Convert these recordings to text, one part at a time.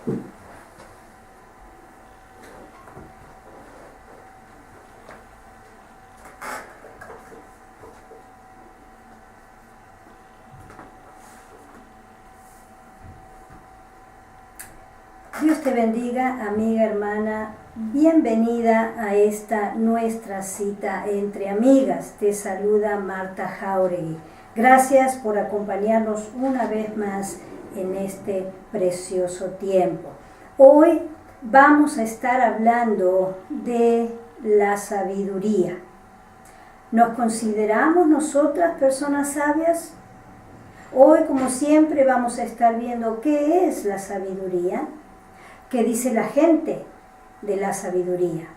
Dios te bendiga, amiga, hermana. Bienvenida a esta nuestra cita entre amigas. Te saluda Marta Jauregui. Gracias por acompañarnos una vez más en este precioso tiempo. Hoy vamos a estar hablando de la sabiduría. ¿Nos consideramos nosotras personas sabias? Hoy, como siempre, vamos a estar viendo qué es la sabiduría. ¿Qué dice la gente de la sabiduría?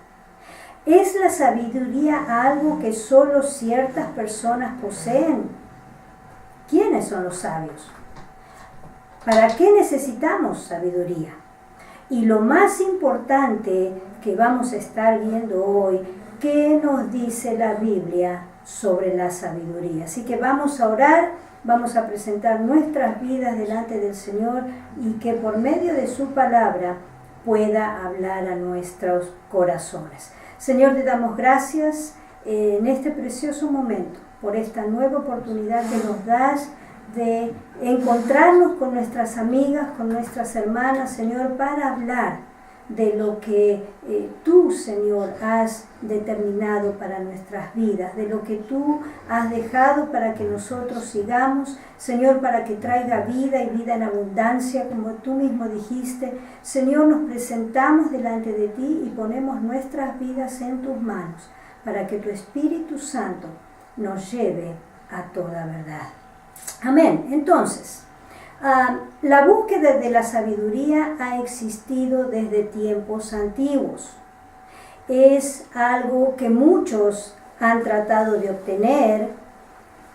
¿Es la sabiduría algo que solo ciertas personas poseen? ¿Quiénes son los sabios? ¿Para qué necesitamos sabiduría? Y lo más importante que vamos a estar viendo hoy, ¿qué nos dice la Biblia sobre la sabiduría? Así que vamos a orar. Vamos a presentar nuestras vidas delante del Señor y que por medio de su palabra pueda hablar a nuestros corazones. Señor, te damos gracias en este precioso momento por esta nueva oportunidad que nos das de encontrarnos con nuestras amigas, con nuestras hermanas, Señor, para hablar de lo que tú, Señor, has determinado para nuestras vidas, de lo que tú has dejado para que nosotros sigamos, Señor, para que traiga vida y vida en abundancia, como tú mismo dijiste. Señor, nos presentamos delante de ti y ponemos nuestras vidas en tus manos, para que tu Espíritu Santo nos lleve a toda verdad. Amén. Entonces, la búsqueda de la sabiduría ha existido desde tiempos antiguos. Es algo que muchos han tratado de obtener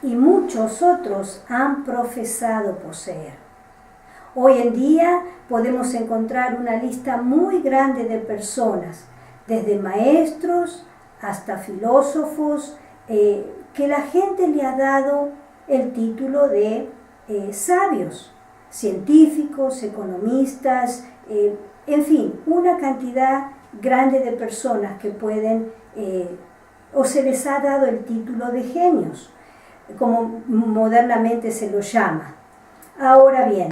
y muchos otros han profesado poseer. Hoy en día podemos encontrar una lista muy grande de personas, desde maestros hasta filósofos, que la gente le ha dado el título de sabios, científicos, economistas, en fin, una cantidad grande de personas que pueden, o se les ha dado el título de genios, como modernamente se lo llama. Ahora bien,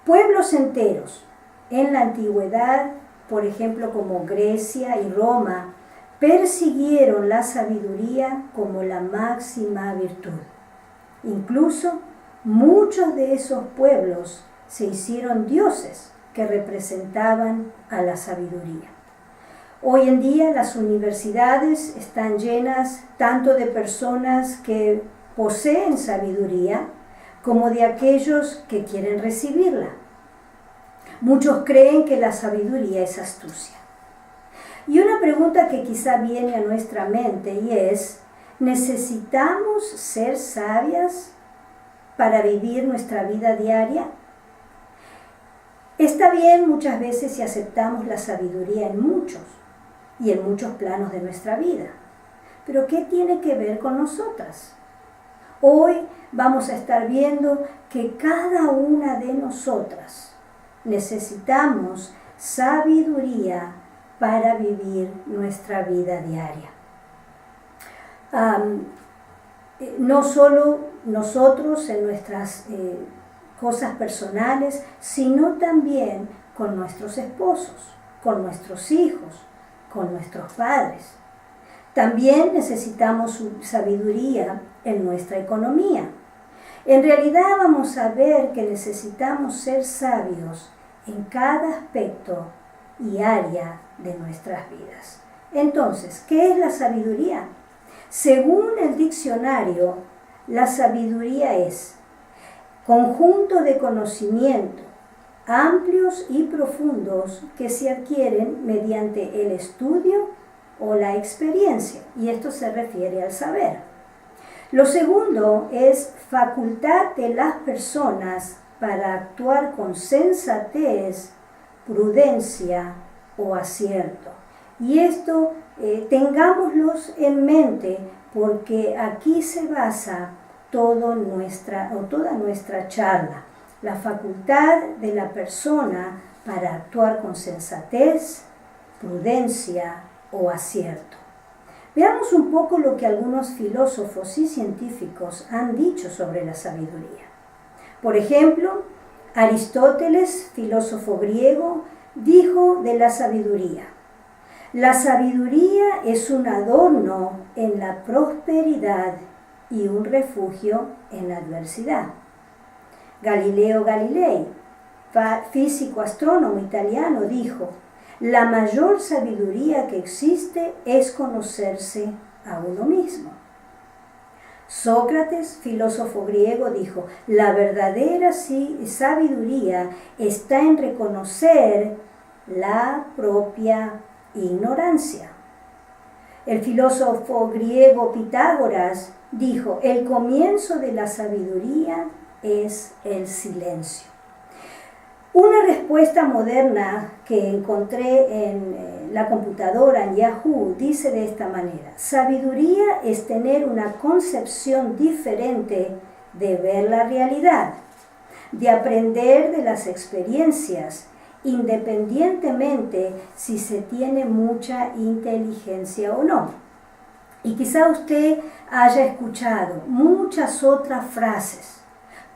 pueblos enteros en la antigüedad, por ejemplo como Grecia y Roma, persiguieron la sabiduría como la máxima virtud. Incluso muchos de esos pueblos se hicieron dioses que representaban a la sabiduría. Hoy en día las universidades están llenas tanto de personas que poseen sabiduría como de aquellos que quieren recibirla. Muchos creen que la sabiduría es astucia. Y una pregunta que quizá viene a nuestra mente y es: ¿necesitamos ser sabias para vivir nuestra vida diaria? Está bien muchas veces si aceptamos la sabiduría en muchos y en muchos planos de nuestra vida. Pero ¿qué tiene que ver con nosotras? Hoy vamos a estar viendo que cada una de nosotras necesitamos sabiduría para vivir nuestra vida diaria. No solo nosotros en nuestras cosas personales, sino también con nuestros esposos, con nuestros hijos, con nuestros padres. También necesitamos sabiduría en nuestra economía. En realidad vamos a ver que necesitamos ser sabios en cada aspecto y área de nuestras vidas. Entonces, ¿qué es la sabiduría? Según el diccionario, la sabiduría es conjunto de conocimiento amplios y profundos que se adquieren mediante el estudio o la experiencia, y esto se refiere al saber. Lo segundo es facultad de las personas para actuar con sensatez, prudencia o acierto. Y esto tengámoslos en mente, porque aquí se basa toda nuestra charla. La facultad de la persona para actuar con sensatez, prudencia o acierto. Veamos un poco lo que algunos filósofos y científicos han dicho sobre la sabiduría. Por ejemplo, Aristóteles, filósofo griego, dijo de la sabiduría: la sabiduría es un adorno en la prosperidad y un refugio en la adversidad. Galileo Galilei, físico astrónomo italiano, dijo: la mayor sabiduría que existe es conocerse a uno mismo. Sócrates, filósofo griego, dijo: la verdadera sabiduría está en reconocer la propia ignorancia. El filósofo griego Pitágoras dijo: el comienzo de la sabiduría es el silencio. Una respuesta moderna que encontré en la computadora, en Yahoo, dice de esta manera: sabiduría es tener una concepción diferente de ver la realidad, de aprender de las experiencias, independientemente si se tiene mucha inteligencia o no. Y quizá usted haya escuchado muchas otras frases,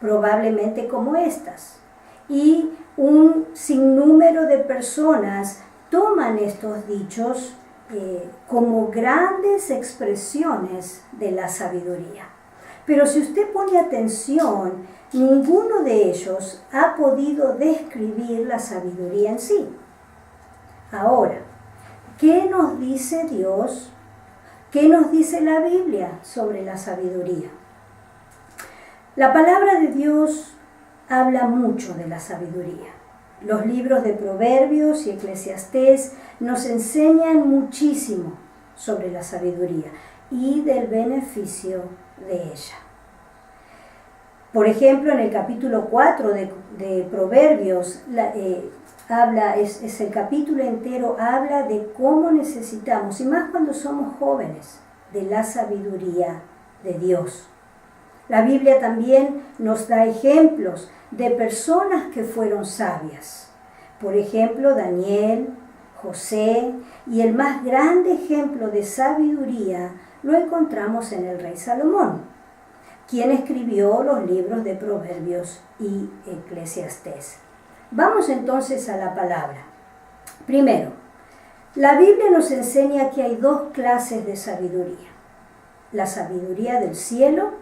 probablemente como estas, y un sinnúmero de personas toman estos dichos como grandes expresiones de la sabiduría. Pero si usted pone atención, ninguno de ellos ha podido describir la sabiduría en sí. Ahora, ¿qué nos dice Dios? ¿Qué nos dice la Biblia sobre la sabiduría? La palabra de Dios habla mucho de la sabiduría. Los libros de Proverbios y Eclesiastés nos enseñan muchísimo sobre la sabiduría y del beneficio de ella. Por ejemplo, en el capítulo 4 de Proverbios, es el capítulo entero, habla de cómo necesitamos, y más cuando somos jóvenes, de la sabiduría de Dios. La Biblia también nos da ejemplos de personas que fueron sabias. Por ejemplo, Daniel, José, y el más grande ejemplo de sabiduría lo encontramos en el rey Salomón, quien escribió los libros de Proverbios y Eclesiastés. Vamos entonces a la palabra. Primero, la Biblia nos enseña que hay dos clases de sabiduría: la sabiduría del cielo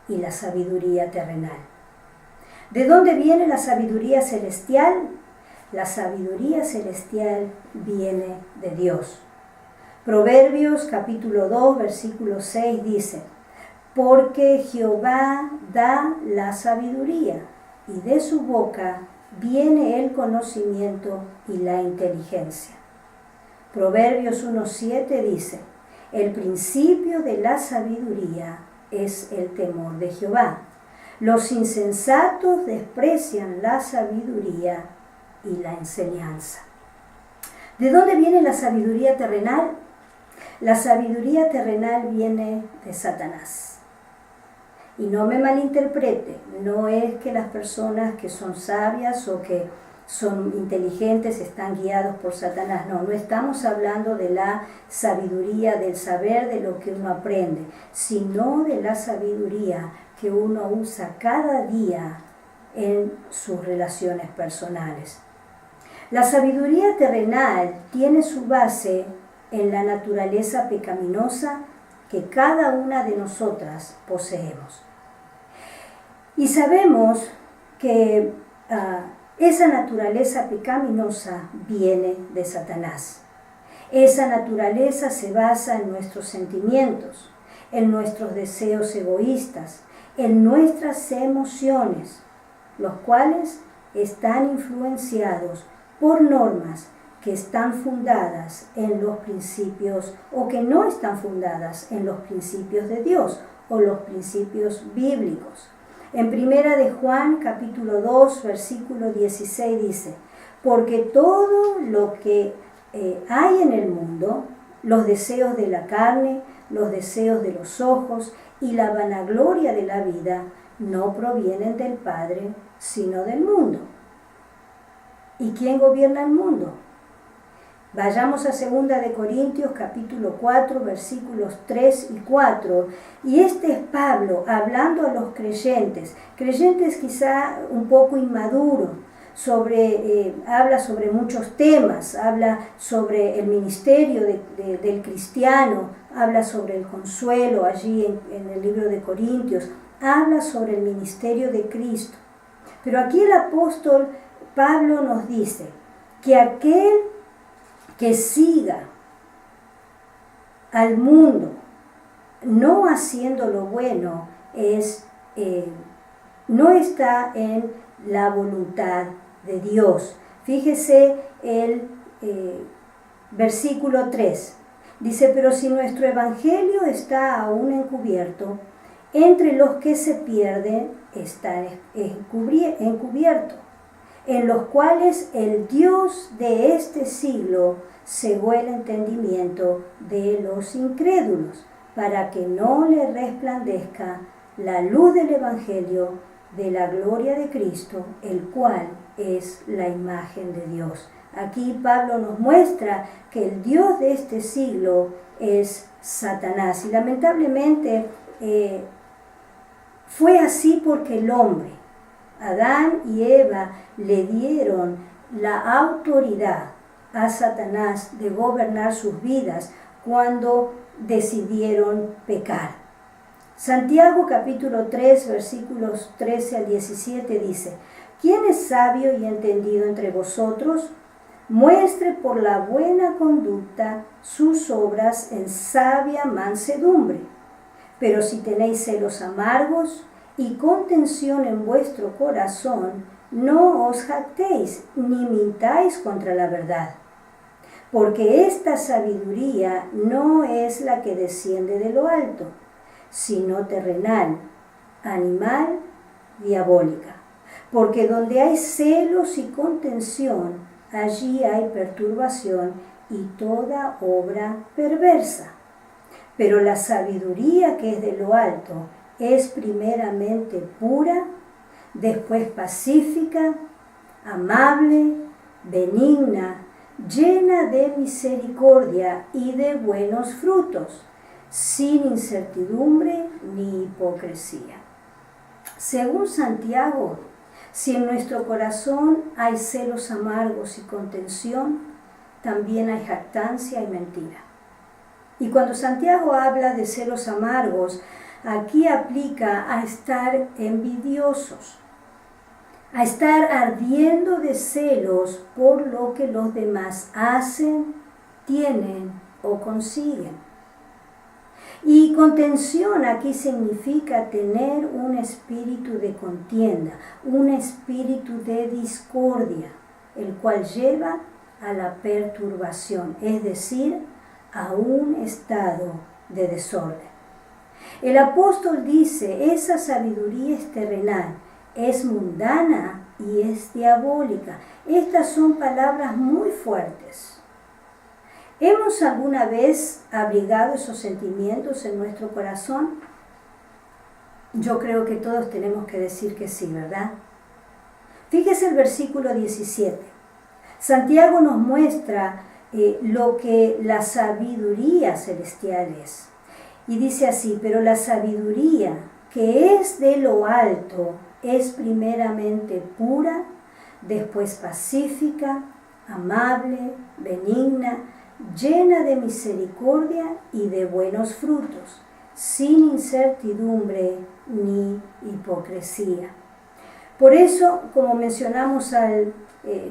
y la sabiduría terrenal. ¿De dónde viene la sabiduría celestial? La sabiduría celestial viene de Dios. Proverbios capítulo 2, versículo 6 dice: porque Jehová da la sabiduría, y de su boca viene el conocimiento y la inteligencia. Proverbios 1:7 dice: el principio de la sabiduría es el temor de Jehová. Los insensatos desprecian la sabiduría y la enseñanza. ¿De dónde viene la sabiduría terrenal? La sabiduría terrenal viene de Satanás. Y no me malinterprete, no es que las personas que son sabias o que son inteligentes están guiados por Satanás. No estamos hablando de la sabiduría, del saber de lo que uno aprende, sino de la sabiduría que uno usa cada día en sus relaciones personales. La sabiduría terrenal tiene su base en la naturaleza pecaminosa que cada una de nosotras poseemos. Y sabemos que esa naturaleza pecaminosa viene de Satanás. Esa naturaleza se basa en nuestros sentimientos, en nuestros deseos egoístas, en nuestras emociones, los cuales están influenciados por normas que están fundadas en los principios o que no están fundadas en los principios de Dios o los principios bíblicos. En Primera de Juan, capítulo 2, versículo 16 dice: porque todo lo que hay en el mundo, los deseos de la carne, los deseos de los ojos y la vanagloria de la vida, no provienen del Padre, sino del mundo. ¿Y quién gobierna el mundo? Vayamos a 2 de Corintios capítulo 4 versículos 3 y 4, y este es Pablo hablando a los creyentes quizá un poco inmaduros, habla sobre muchos temas, habla sobre el ministerio del cristiano, habla sobre el consuelo allí en el libro de Corintios, habla sobre el ministerio de Cristo. Pero aquí el apóstol Pablo nos dice que aquel que siga al mundo no haciendo lo bueno no está en la voluntad de Dios. Fíjese el versículo 3. Dice, pero si nuestro evangelio está aún encubierto, entre los que se pierden está encubierto, en los cuales el Dios de este siglo cegó el entendimiento de los incrédulos, para que no le resplandezca la luz del Evangelio de la gloria de Cristo, el cual es la imagen de Dios. Aquí Pablo nos muestra que el Dios de este siglo es Satanás, y lamentablemente fue así porque el hombre, Adán y Eva, le dieron la autoridad a Satanás de gobernar sus vidas cuando decidieron pecar. Santiago capítulo 3 versículos 13 al 17 dice, ¿quién es sabio y entendido entre vosotros? Muestre por la buena conducta sus obras en sabia mansedumbre. Pero si tenéis celos amargos y contención en vuestro corazón, no os jactéis ni mintáis contra la verdad. Porque esta sabiduría no es la que desciende de lo alto, sino terrenal, animal, diabólica. Porque donde hay celos y contención, allí hay perturbación y toda obra perversa. Pero la sabiduría que es de lo alto es primeramente pura, después pacífica, amable, benigna, llena de misericordia y de buenos frutos, sin incertidumbre ni hipocresía. Según Santiago, si en nuestro corazón hay celos amargos y contención, también hay jactancia y mentira. Y cuando Santiago habla de celos amargos, aquí aplica a estar envidiosos, a estar ardiendo de celos por lo que los demás hacen, tienen o consiguen. Y contención aquí significa tener un espíritu de contienda, un espíritu de discordia, el cual lleva a la perturbación, es decir, a un estado de desorden. El apóstol dice, esa sabiduría es terrenal, es mundana y es diabólica. Estas son palabras muy fuertes. ¿Hemos alguna vez abrigado esos sentimientos en nuestro corazón? Yo creo que todos tenemos que decir que sí, ¿verdad? Fíjese el versículo 17. Santiago nos muestra lo que la sabiduría celestial es. Y dice así, pero la sabiduría que es de lo alto es primeramente pura, después pacífica, amable, benigna, llena de misericordia y de buenos frutos, sin incertidumbre ni hipocresía. Por eso, como mencionamos al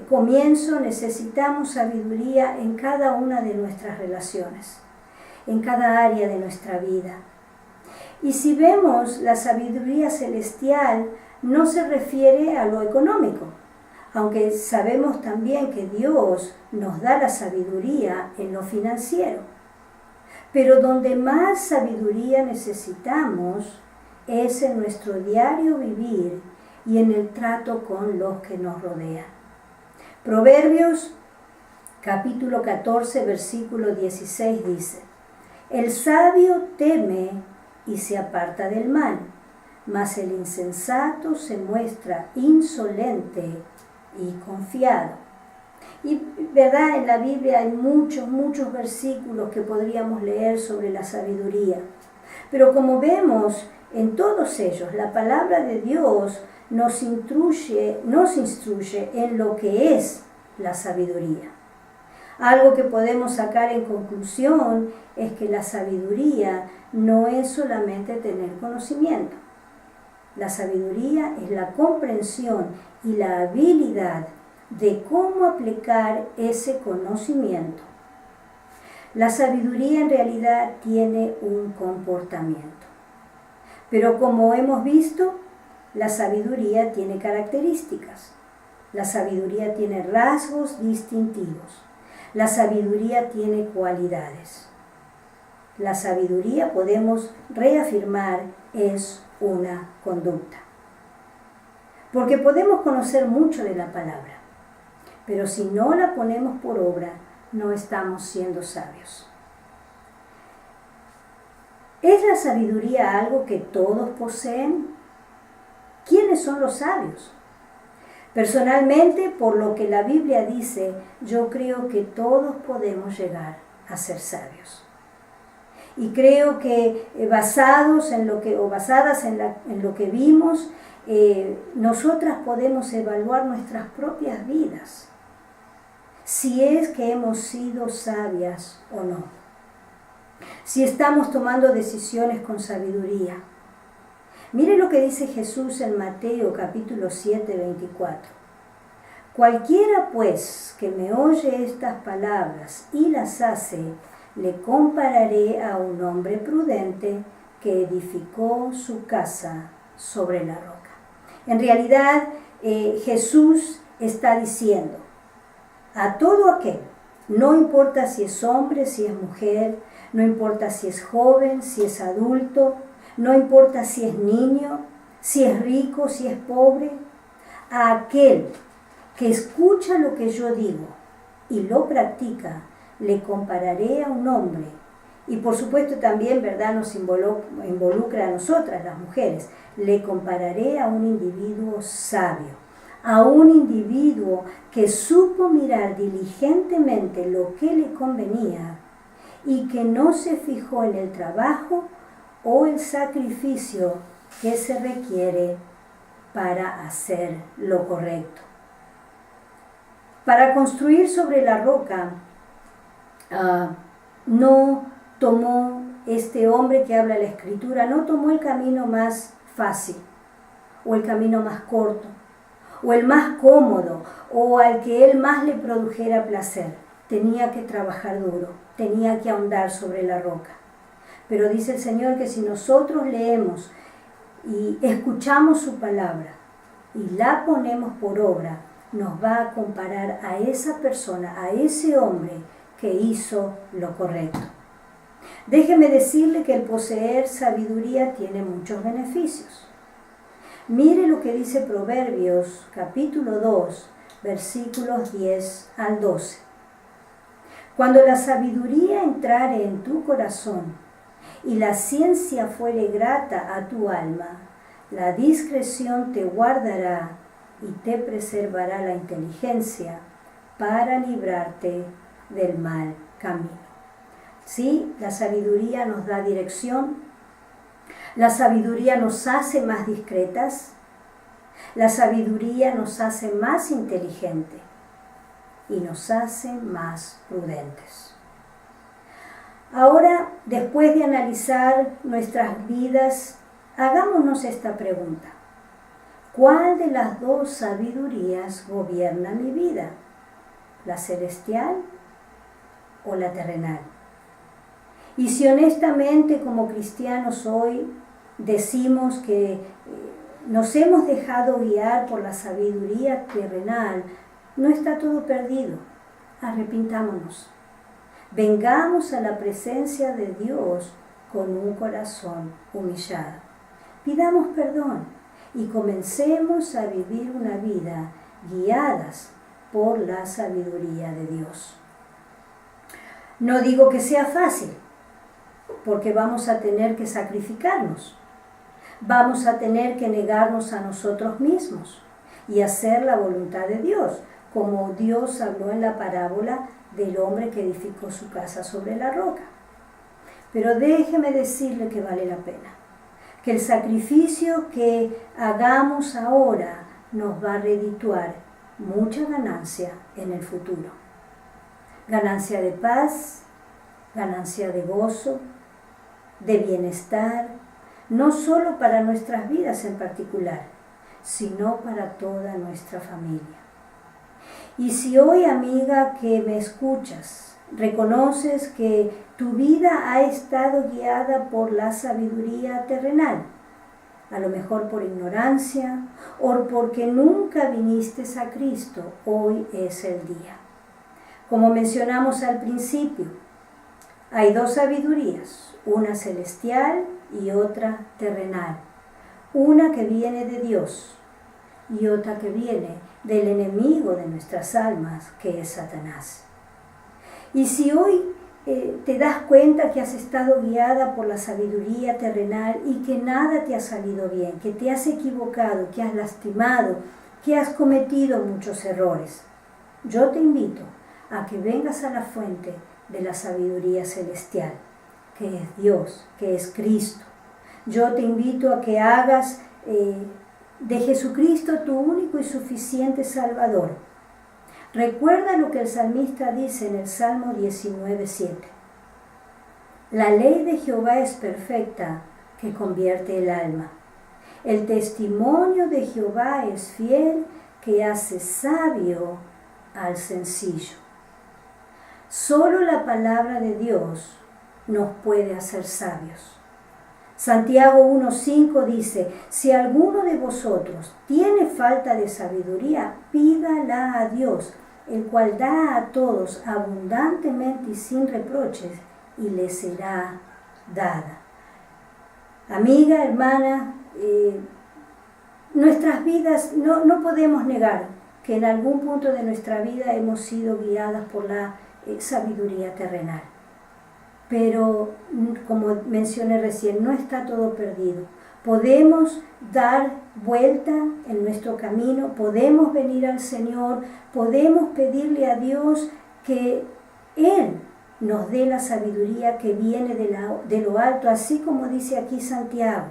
comienzo, necesitamos sabiduría en cada una de nuestras relaciones, en cada área de nuestra vida. Y si vemos, la sabiduría celestial no se refiere a lo económico, aunque sabemos también que Dios nos da la sabiduría en lo financiero. Pero donde más sabiduría necesitamos es en nuestro diario vivir y en el trato con los que nos rodean. Proverbios capítulo 14, versículo 16 dice, el sabio teme y se aparta del mal, mas el insensato se muestra insolente y confiado. Y verdad, en la Biblia hay muchos versículos que podríamos leer sobre la sabiduría. Pero como vemos en todos ellos, la palabra de Dios nos instruye en lo que es la sabiduría. Algo que podemos sacar en conclusión es que la sabiduría no es solamente tener conocimiento. La sabiduría es la comprensión y la habilidad de cómo aplicar ese conocimiento. La sabiduría en realidad tiene un comportamiento. Pero como hemos visto, la sabiduría tiene características. La sabiduría tiene rasgos distintivos. La sabiduría tiene cualidades. La sabiduría, podemos reafirmar, es una conducta. Porque podemos conocer mucho de la palabra, pero si no la ponemos por obra, no estamos siendo sabios. ¿Es la sabiduría algo que todos poseen? ¿Quiénes son los sabios? Personalmente, por lo que la Biblia dice, yo creo que todos podemos llegar a ser sabios. Y creo que basadas en lo que vimos, nosotras podemos evaluar nuestras propias vidas, si es que hemos sido sabias o no, si estamos tomando decisiones con sabiduría. Mire lo que dice Jesús en Mateo capítulo 7, 24. Cualquiera pues que me oye estas palabras y las hace, le compararé a un hombre prudente que edificó su casa sobre la roca. En realidad, Jesús está diciendo a todo aquel, no importa si es hombre, si es mujer, no importa si es joven, si es adulto, no importa si es niño, si es rico, si es pobre, a aquel que escucha lo que yo digo y lo practica, le compararé a un hombre. Y por supuesto también, ¿verdad?, nos involucra a nosotras, las mujeres. Le compararé a un individuo sabio, a un individuo que supo mirar diligentemente lo que le convenía y que no se fijó en el trabajo o el sacrificio que se requiere para hacer lo correcto. Para construir sobre la roca, no tomó este hombre que habla la Escritura, no tomó el camino más fácil, o el camino más corto, o el más cómodo, o al que él más le produjera placer. Tenía que trabajar duro, tenía que ahondar sobre la roca. Pero dice el Señor que si nosotros leemos y escuchamos su palabra y la ponemos por obra, nos va a comparar a esa persona, a ese hombre que hizo lo correcto. Déjeme decirle que el poseer sabiduría tiene muchos beneficios. Mire lo que dice Proverbios capítulo 2, versículos 10 al 12. Cuando la sabiduría entrare en tu corazón y la ciencia fuere grata a tu alma, la discreción te guardará y te preservará la inteligencia para librarte del mal camino. Sí, la sabiduría nos da dirección, la sabiduría nos hace más discretas, la sabiduría nos hace más inteligentes y nos hace más prudentes. Ahora, después de analizar nuestras vidas, hagámonos esta pregunta. ¿Cuál de las dos sabidurías gobierna mi vida? ¿La celestial o la terrenal? Y si honestamente como cristianos hoy decimos que nos hemos dejado guiar por la sabiduría terrenal, no está todo perdido. Arrepintámonos. Vengamos a la presencia de Dios con un corazón humillado. Pidamos perdón y comencemos a vivir una vida guiadas por la sabiduría de Dios. No digo que sea fácil, porque vamos a tener que sacrificarnos. Vamos a tener que negarnos a nosotros mismos y hacer la voluntad de Dios, como Dios habló en la parábola del hombre que edificó su casa sobre la roca. Pero déjeme decirle que vale la pena, que el sacrificio que hagamos ahora nos va a redituar mucha ganancia en el futuro. Ganancia de paz, ganancia de gozo, de bienestar, no solo para nuestras vidas en particular, sino para toda nuestra familia. Y si hoy, amiga, que me escuchas, reconoces que tu vida ha estado guiada por la sabiduría terrenal, a lo mejor por ignorancia o porque nunca viniste a Cristo, hoy es el día. Como mencionamos al principio, hay dos sabidurías, una celestial y otra terrenal. Una que viene de Dios y otra que viene del enemigo de nuestras almas, que es Satanás. Y si hoy te das cuenta que has estado guiada por la sabiduría terrenal y que nada te ha salido bien, que te has equivocado, que has lastimado, que has cometido muchos errores, yo te invito a que vengas a la fuente de la sabiduría celestial, que es Dios, que es Cristo. Yo te invito a que hagas de Jesucristo tu único y suficiente Salvador. Recuerda lo que el salmista dice en el Salmo 19:7. La ley de Jehová es perfecta, que convierte el alma. El testimonio de Jehová es fiel, que hace sabio al sencillo. Solo la palabra de Dios nos puede hacer sabios. Santiago 1:5 dice, si alguno de vosotros tiene falta de sabiduría, pídala a Dios, el cual da a todos abundantemente y sin reproches, y le será dada. Amiga, hermana, nuestras vidas, no podemos negar que en algún punto de nuestra vida hemos sido guiadas por la sabiduría terrenal. Pero, como mencioné recién, no está todo perdido. Podemos dar vuelta en nuestro camino, podemos venir al Señor, podemos pedirle a Dios que Él nos dé la sabiduría que viene de lo alto, así como dice aquí Santiago.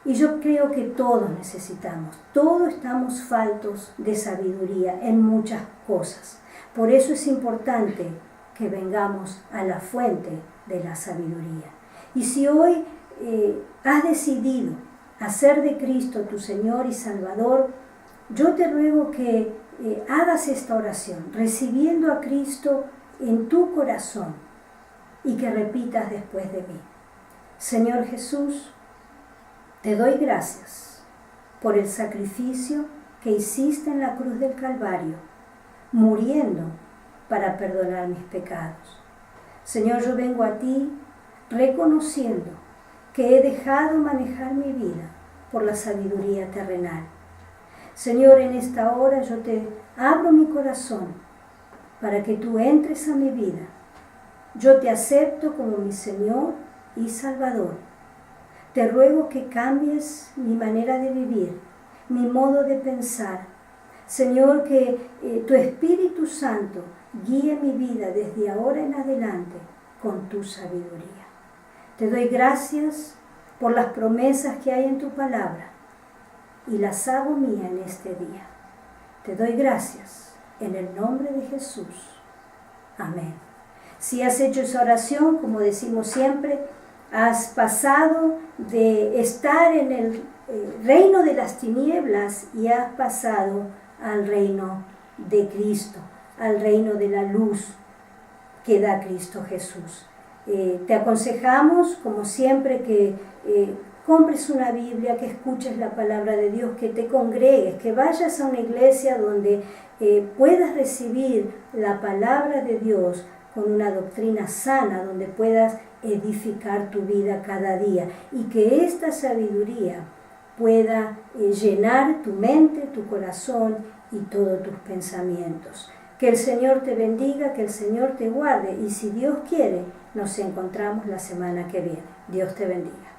Y yo creo que todos necesitamos, todos estamos faltos de sabiduría en muchas cosas. Por eso es importante que vengamos a la fuente de la sabiduría. Y si hoy has decidido hacer de Cristo tu Señor y Salvador, yo te ruego que hagas esta oración, recibiendo a Cristo en tu corazón, y que repitas después de mí. Señor Jesús, te doy gracias por el sacrificio que hiciste en la cruz del Calvario, muriendo para perdonar mis pecados. Señor, yo vengo a ti reconociendo que he dejado manejar mi vida por la sabiduría terrenal. Señor, en esta hora yo te abro mi corazón para que tú entres a mi vida. Yo te acepto como mi Señor y Salvador. Te ruego que cambies mi manera de vivir, mi modo de pensar. Señor, que tu Espíritu Santo guíe mi vida desde ahora en adelante con tu sabiduría. Te doy gracias por las promesas que hay en tu palabra y las hago mía en este día. Te doy gracias en el nombre de Jesús. Amén. Si has hecho esa oración, como decimos siempre, has pasado de estar en el reino de las tinieblas y has pasado al reino de Cristo, al reino de la luz que da Cristo Jesús. Te aconsejamos, como siempre, que compres una Biblia, que escuches la palabra de Dios, que te congregues, que vayas a una iglesia donde puedas recibir la palabra de Dios con una doctrina sana, donde puedas edificar tu vida cada día, y que esta sabiduría pueda llenar tu mente, tu corazón y todos tus pensamientos. Que el Señor te bendiga, que el Señor te guarde, y si Dios quiere, nos encontramos la semana que viene. Dios te bendiga.